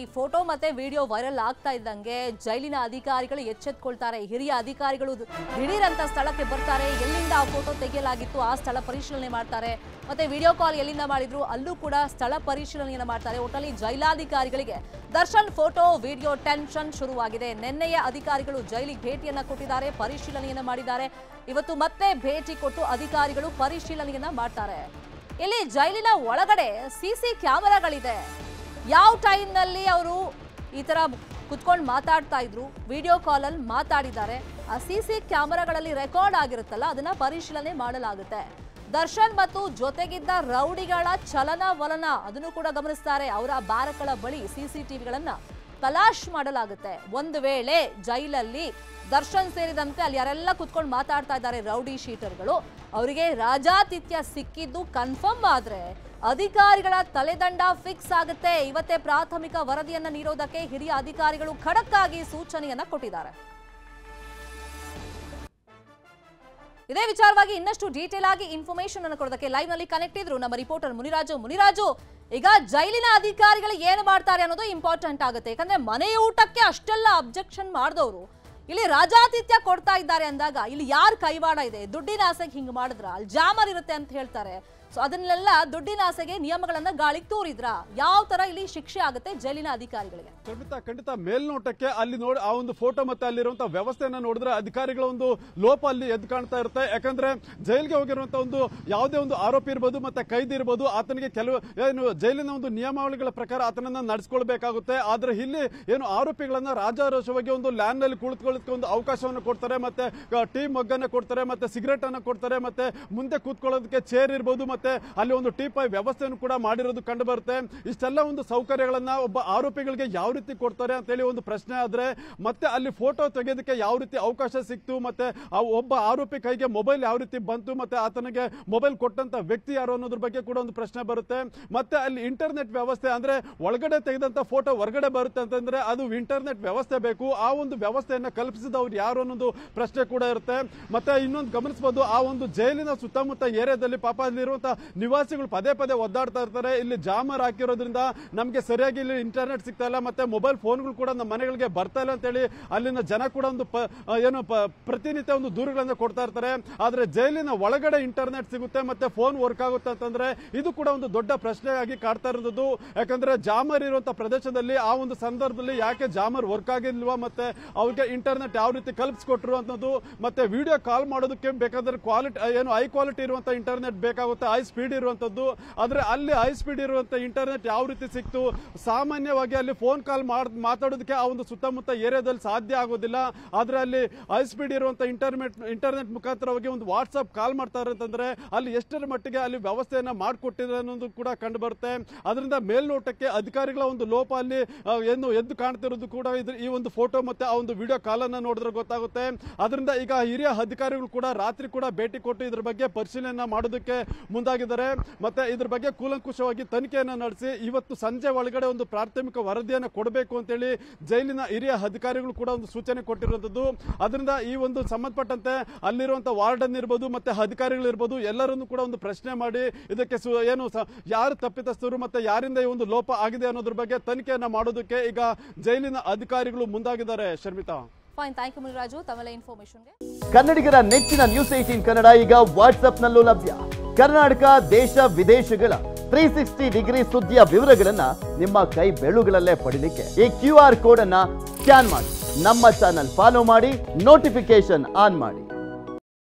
ಈ ಫೋಟೋ ಮತ್ತೆ video viral ಆಗ್ತಾ ಇದ್ದಂಗೆ ಜೈಲಿನ ಅಧಿಕಾರಿಗಳು ಎಚ್ಚೆತ್ತುಕೊಳ್ತಾರೆ. ಹಿರಿಯ ಅಧಿಕಾರಿಗಳು ದಿಢೀರಂತ ಸ್ಥಳಕ್ಕೆ ಬರ್ತಾರೆ. ಎಲ್ಲಿಂದ ಆ ಫೋಟೋ ತೆಗೆಯಲಾಗಿತ್ತು ಆ ಸ್ಥಳ ಪರಿಶೀಲನೆ ಮಾಡ್ತಾರೆ. ಮತ್ತೆ ವಿಡಿಯೋ ಕಾಲ್ ಎಲ್ಲಿಂದ ಮಾಡಿದ್ರು ಅಲ್ಲೂ ಕೂಡ ಸ್ಥಳ ಪರಿಶೀಲನೆಯನ್ನು ಮಾಡ್ತಾರೆ. ಒಟ್ಟಲ್ಲಿ ಜೈಲಾಧಿಕಾರಿಗಳಿಗೆ ದರ್ಶನ್ ಫೋಟೋ ವಿಡಿಯೋ ಟೆನ್ಷನ್ ಶುರುವಾಗಿದೆ. ನಿನ್ನೆಯ ಅಧಿಕಾರಿಗಳು ಜೈಲಿಗೆ ಭೇಟಿಯನ್ನ ಕೊಟ್ಟಿದ್ದಾರೆ, ಪರಿಶೀಲನೆಯನ್ನ ಮಾಡಿದ್ದಾರೆ. ಇವತ್ತು ಮತ್ತೆ ಭೇಟಿ ಕೊಟ್ಟು ಅಧಿಕಾರಿಗಳು ಪರಿಶೀಲನೆಯನ್ನ ಮಾಡ್ತಾರೆ. ಇಲ್ಲಿ ಜೈಲಿನ ಒಳಗಡೆ ಸಿಸಿ ಕ್ಯಾಮೆರಾಗಳಿದೆ. ಯಾವ ಟೈಮ್ನಲ್ಲಿ ಅವರು ಈ ತರ ಕುತ್ಕೊಂಡು ಮಾತಾಡ್ತಾ ಇದ್ರು, ವಿಡಿಯೋ ಕಾಲಲ್ಲಿ ಮಾತಾಡಿದ್ದಾರೆ, ಆ ಸಿಸಿ ಕ್ಯಾಮೆರಾಗಳಲ್ಲಿ ರೆಕಾರ್ಡ್ ಆಗಿರುತ್ತಲ್ಲ ಅದನ್ನ ಪರಿಶೀಲನೆ ಮಾಡಲಾಗುತ್ತೆ. ದರ್ಶನ್ ಮತ್ತು ಜೊತೆಗಿದ್ದ ರೌಡಿಗಳ ಚಲನವಲನ ಅದನ್ನು ಕೂಡ ಗಮನಿಸ್ತಾರೆ. ಅವರ ಬ್ಯಾರಕ್ಗಳ ಬಳಿ ಸಿಸಿಟಿವಿಗಳನ್ನ ತಲಾಶ್ ಮಾಡಲಾಗುತ್ತೆ. ಒಂದು ವೇಳೆ ಜೈಲಲ್ಲಿ ದರ್ಶನ್ ಸೇರಿದಂತೆ ಅಲ್ಲಿ ಯಾರೆಲ್ಲ ಕುತ್ಕೊಂಡು ಮಾತಾಡ್ತಾ ಇದ್ದಾರೆ ರೌಡಿ ಶೀಟರ್ಗಳು, ಅವರಿಗೆ ರಾಜಾತಿಥ್ಯ ಸಿಕ್ಕಿದ್ದು ಕನ್ಫರ್ಮ್ ಆದ್ರೆ ಅಧಿಕಾರಿಗಳ ತಲೆದಂಡ ಫಿಕ್ಸ್ ಆಗುತ್ತೆ. ಇವತ್ತೇ ಪ್ರಾಥಮಿಕ ವರದಿಯನ್ನ ನೀಡೋದಕ್ಕೆ ಹಿರಿಯ ಅಧಿಕಾರಿಗಳು ಖಡಕ್ ಆಗಿ ಸೂಚನೆಯನ್ನ ಕೊಟ್ಟಿದ್ದಾರೆ. ಇದೇ ವಿಚಾರವಾಗಿ ಇನ್ನಷ್ಟು ಡೀಟೇಲ್ ಆಗಿ ಇನ್ಫಾರ್ಮೇಶನ್ ಅನ್ನು ಕೊಡೋದಕ್ಕೆ ಲೈವ್ ನಲ್ಲಿ ಕನೆಕ್ಟ್ ಇದ್ರು ನಮ್ಮ ರಿಪೋರ್ಟರ್ ಮುನಿರಾಜು. ಈಗ ಜೈಲಿನ ಅಧಿಕಾರಿಗಳು ಏನು ಮಾಡ್ತಾರೆ ಅನ್ನೋದು ಇಂಪಾರ್ಟೆಂಟ್ ಆಗುತ್ತೆ. ಯಾಕಂದ್ರೆ ಮನೆ ಊಟಕ್ಕೆ ಅಷ್ಟೆಲ್ಲ ಅಬ್ಜೆಕ್ಷನ್ ಮಾಡಿದವರು ಇಲ್ಲಿ ರಾಜಾತಿಥ್ಯ ಕೊಡ್ತಾ ಇದ್ದಾರೆ ಅಂದಾಗ ಇಲ್ಲಿ ಯಾರು ಕೈವಾಡ ಇದೆ? ದುಡ್ಡಿನ ಆಸೆಗೆ ಹಿಂಗ್ ಮಾಡಿದ್ರ ಅಲ್ಲಿ ಜಾಮರ್ ಇರುತ್ತೆ ಅಂತ ಹೇಳ್ತಾರೆ. ಸೊ ಅದನ್ನೆಲ್ಲ ದುಡ್ಡಿನ ಆಸೆಗೆ ನಿಯಮಗಳನ್ನ ಗಾಳಿಗೆ ತೂರಿದ್ರ ಯಾವ ತರ ಇಲ್ಲಿ ಶಿಕ್ಷೆ ಆಗುತ್ತೆ ಜೈಲಿನ ಅಧಿಕಾರಿಗಳಿಗೆ? ಖಂಡಿತ ಮೇಲ್ನೋಟಕ್ಕೆ ಅಲ್ಲಿ ನೋಡಿ ಆ ಒಂದು ಫೋಟೋ ಮತ್ತೆ ಅಲ್ಲಿರುವಂತಹ ವ್ಯವಸ್ಥೆಯನ್ನ ನೋಡಿದ್ರೆ ಅಧಿಕಾರಿಗಳ ಒಂದು ಲೋಪ ಅಲ್ಲಿ ಎದ್ದು ಕಾಣ್ತಾ ಇರುತ್ತೆ. ಯಾಕಂದ್ರೆ ಜೈಲಿಗೆ ಹೋಗಿರುವಂತಹ ಒಂದು ಯಾವುದೇ ಒಂದು ಆರೋಪಿ ಇರ್ಬೋದು ಮತ್ತೆ ಕೈದಿ ಇರ್ಬೋದು, ಆತನಿಗೆ ಕೆಲವು ಏನು ಜೈಲಿನ ಒಂದು ನಿಯಮಾವಳಿಗಳ ಪ್ರಕಾರ ಆತನನ್ನ ನಡೆಸ್ಕೊಳ್ಬೇಕಾಗುತ್ತೆ. ಆದ್ರೆ ಇಲ್ಲಿ ಏನು ಆರೋಪಿಗಳನ್ನ ರಾಜಾರೋಷವಾಗಿ ಒಂದು ಲ್ಯಾಂಡ್ ನಲ್ಲಿ ಕುಳಿತುಕೊಳ್ಳೋದಕ್ಕೆ ಒಂದು ಅವಕಾಶವನ್ನು ಕೊಡ್ತಾರೆ, ಮತ್ತೆ ಟೀ ಮಗ್ಗನ್ನ ಕೊಡ್ತಾರೆ, ಮತ್ತೆ ಸಿಗರೇಟ್ ಅನ್ನ ಕೊಡ್ತಾರೆ, ಮತ್ತೆ ಮುಂದೆ ಕೂತ್ಕೊಳ್ಳೋದಕ್ಕೆ ಚೇರ್ ಇರ್ಬೋದು, ಮತ್ತೆ ಅಲ್ಲಿ ಒಂದು ಟೀಪಾಯ್ ವ್ಯವಸ್ಥೆಯನ್ನು ಕೂಡ ಮಾಡಿರೋದು ಕಂಡು ಬರುತ್ತೆ. ಇಷ್ಟೆಲ್ಲ ಒಂದು ಸೌಕರ್ಯಗಳನ್ನ ಒಬ್ಬ ಆರೋಪಿಗಳಿಗೆ ಯಾವ ರೀತಿ ಕೊಡ್ತಾರೆ ಅಂತ ಹೇಳಿ ಒಂದು ಪ್ರಶ್ನೆ ಆದ್ರೆ, ಮತ್ತೆ ಅಲ್ಲಿ ಫೋಟೋ ತೆಗೆಯೋದಕ್ಕೆ ಯಾವ ರೀತಿ ಅವಕಾಶ ಸಿಕ್ತು, ಮತ್ತೆ ಒಬ್ಬ ಆರೋಪಿ ಕೈಗೆ ಮೊಬೈಲ್ ಯಾವ ರೀತಿ ಬಂತು, ಮತ್ತೆ ಆತನಿಗೆ ಮೊಬೈಲ್ ಕೊಟ್ಟಂತ ವ್ಯಕ್ತಿ ಯಾರು ಅನ್ನೋದ್ರ ಬಗ್ಗೆ ಕೂಡ ಒಂದು ಪ್ರಶ್ನೆ ಬರುತ್ತೆ. ಮತ್ತೆ ಅಲ್ಲಿ ಇಂಟರ್ನೆಟ್ ವ್ಯವಸ್ಥೆ ಅಂದ್ರೆ ಒಳಗಡೆ ತೆಗೆದಂತ ಫೋಟೋ ಹೊರಗಡೆ ಬರುತ್ತೆ ಅಂತಂದ್ರೆ ಅದು ಇಂಟರ್ನೆಟ್ ವ್ಯವಸ್ಥೆ ಬೇಕು. ಆ ಒಂದು ವ್ಯವಸ್ಥೆಯನ್ನ ಕಲ್ಪಿಸಿದವ್ರು ಯಾರು ಅನ್ನೋದು ಪ್ರಶ್ನೆ ಕೂಡ ಇರುತ್ತೆ. ಮತ್ತೆ ಇನ್ನೊಂದು ಗಮನಿಸಬಹುದು, ಆ ಒಂದು ಜೈಲಿನ ಸುತ್ತಮುತ್ತ ಏರಿಯಾದಲ್ಲಿ ಪಾಪ ಅಲ್ಲಿರುವಂತಹ ನಿವಾಸಿಗಳು ಪದೇ ಒದ್ದಾಡ್ತಾ ಇರ್ತಾರೆ. ಇಲ್ಲಿ ಜಾಮರ್ ಹಾಕಿರೋದ್ರಿಂದ ನಮಗೆ ಸರಿಯಾಗಿ ಇಲ್ಲಿ ಇಂಟರ್ನೆಟ್ ಸಿಗ್ತಾ ಇಲ್ಲ, ಮತ್ತೆ ಮೊಬೈಲ್ ಫೋನ್ಗಳು ಕೂಡ ನಮ್ಮ ಮನೆಗಳಿಗೆ ಬರ್ತಾ ಇಲ್ಲ ಅಂತ ಹೇಳಿ ಅಲ್ಲಿನ ಜನ ಕೂಡ ಒಂದು ಪ್ರತಿನಿತ್ಯ ಒಂದು ದೂರುಗಳನ್ನ ಕೊಡ್ತಾ ಇರ್ತಾರೆ. ಆದ್ರೆ ಜೈಲಿನ ಒಳಗಡೆ ಇಂಟರ್ನೆಟ್ ಸಿಗುತ್ತೆ ಮತ್ತೆ ಫೋನ್ ವರ್ಕ್ ಆಗುತ್ತೆ ಅಂತಂದ್ರೆ ಇದು ಕೂಡ ಒಂದು ದೊಡ್ಡ ಪ್ರಶ್ನೆಯಾಗಿ ಕಾಡ್ತಾ ಇರೋದು. ಯಾಕಂದ್ರೆ ಜಾಮರ್ ಇರುವಂತಹ ಪ್ರದೇಶದಲ್ಲಿ ಆ ಒಂದು ಸಂದರ್ಭದಲ್ಲಿ ಯಾಕೆ ಜಾಮರ್ ವರ್ಕ್ ಆಗಿಲ್ವಾ, ಮತ್ತೆ ಅವ್ರಿಗೆ ಇಂಟರ್ನೆಟ್ ಯಾವ ರೀತಿ ಕಲ್ಪಿಸ್ಕೊಟ್ರು ಅನ್ನೋದು, ಮತ್ತೆ ವಿಡಿಯೋ ಕಾಲ್ ಮಾಡೋದಕ್ಕೆ ಬೇಕಾದ್ರೆ ಕ್ವಾಲಿಟಿ ಏನು ಹೈ ಕ್ವಾಲಿಟಿ ಇರುವಂತಹ ಇಂಟರ್ನೆಟ್ ಬೇಕಾಗುತ್ತೆ, ಹೈ ಸ್ಪೀಡ್ ಇರುವಂತದ್ದು. ಆದ್ರೆ ಅಲ್ಲಿ ಹೈ ಸ್ಪೀಡ್ ಇರುವಂತ ಇಂಟರ್ನೆಟ್ ಯಾವ ರೀತಿ ಸಿಕ್ತು? ಸಾಮಾನ್ಯವಾಗಿ ಅಲ್ಲಿ ಫೋನ್ ಕಾಲ್ ಮಾತಾಡೋದಕ್ಕೆ ಆ ಒಂದು ಸುತ್ತಮುತ್ತ ಏರಿಯಾದಲ್ಲಿ ಸಾಧ್ಯ ಆಗೋದಿಲ್ಲ. ಆದ್ರೆ ಅಲ್ಲಿ ಹೈ ಸ್ಪೀಡ್ ಇರುವಂತ ಇಂಟರ್ನೆಟ್ ಮುಖಾಂತರವಾಗಿ ಒಂದು ವಾಟ್ಸ್ಆಪ್ ಕಾಲ್ ಮಾಡ್ತಾರೆ ಅಂತಂದ್ರೆ ಅಲ್ಲಿ ಎಷ್ಟರ ಮಟ್ಟಿಗೆ ಅಲ್ಲಿ ವ್ಯವಸ್ಥೆಯನ್ನ ಮಾಡಿಕೊಟ್ಟಿದೆ ಅನ್ನೋದು ಕೂಡ ಕಂಡು ಬರುತ್ತೆ. ಅದರಿಂದ ಮೇಲ್ನೋಟಕ್ಕೆ ಅಧಿಕಾರಿಗಳ ಒಂದು ಲೋಪ ಅಲ್ಲಿ ಏನು ಎದ್ದು ಕಾಣ್ತಿರೋದು ಕೂಡ ಈ ಒಂದು ಫೋಟೋ ಮತ್ತೆ ಆ ಒಂದು ವಿಡಿಯೋ ಕಾಲ್ ಅನ್ನ ನೋಡಿದ್ರೆ ಗೊತ್ತಾಗುತ್ತೆ. ಅದರಿಂದ ಈಗ ಹಿರಿಯ ಅಧಿಕಾರಿಗಳು ಕೂಡ ರಾತ್ರಿ ಕೂಡ ಭೇಟಿ ಕೊಟ್ಟು ಇದ್ರ ಬಗ್ಗೆ ಪರಿಶೀಲನೆ ಮಾಡೋದಕ್ಕೆ ಮುಂದಾಗಿದ್ದಾರೆ. ಮತ್ತೆ ಇದ್ರ ಬಗ್ಗೆ ಕೂಲಂಕುಷವಾಗಿ ತನಿಖೆಯನ್ನು ನಡೆಸಿ ಇವತ್ತು ಸಂಜೆ ಒಳಗಡೆ ಒಂದು ಪ್ರಾಥಮಿಕ ವರದಿಯನ್ನು ಕೊಡಬೇಕು ಅಂತೇಳಿ ಜೈಲಿನ ಹಿರಿಯ ಅಧಿಕಾರಿಗಳು ಕೂಡ ಒಂದು ಸೂಚನೆ ಕೊಟ್ಟಿರುವಂತದ್ದು. ಅದರಿಂದ ಈ ಒಂದು ಸಂಬಂಧಪಟ್ಟಂತೆ ಅಲ್ಲಿರುವಂತಹ ವಾರ್ಡನ್ ಇರ್ಬೋದು ಮತ್ತೆ ಅಧಿಕಾರಿಗಳು ಇರ್ಬೋದು ಎಲ್ಲರನ್ನು ಕೂಡ ಒಂದು ಪ್ರಶ್ನೆ ಮಾಡಿ ಇದಕ್ಕೆ ಏನು ಯಾರು ತಪ್ಪಿತಸ್ಥರು ಮತ್ತೆ ಯಾರಿಂದ ಈ ಒಂದು ಲೋಪ ಆಗಿದೆ ಅನ್ನೋದ್ರ ಬಗ್ಗೆ ತನಿಖೆಯನ್ನ ಮಾಡೋದಕ್ಕೆ ಈಗ ಜೈಲಿನ ಅಧಿಕಾರಿಗಳು ಮುಂದಾಗಿದ್ದಾರೆ. Sharmita, fine, thank you Muniraju ತಮ್ಮೆಲ್ಲ ಇನ್ಫಾರ್ಮೇಶನ್ಗೆ. ಕನ್ನಡಿಗರ ನೆಚ್ಚಿನ ನ್ಯೂಸ್ 18 ಕನ್ನಡ ಈಗ ವಾಟ್ಸ್ಆಪ್ನಲ್ಲೂ ಲಭ್ಯ. ಕರ್ನಾಟಕ, ದೇಶ ವಿದೇಶಗಳ 360 ಡಿಗ್ರಿ ಸುದ್ದಿಯ ವಿವರಗಳನ್ನ ನಿಮ್ಮ ಕೈ ಬೆರಳುಗಳಲ್ಲೇ ಪಡಿಲಿಕ್ಕೆ ಈ QR ಕೋಡ್ ಅನ್ನ ಸ್ಕ್ಯಾನ್ ಮಾಡಿ ನಮ್ಮ ಚಾನಲ್ ಫಾಲೋ ಮಾಡಿ, ನೋಟಿಫಿಕೇಶನ್ ಆನ್ ಮಾಡಿ.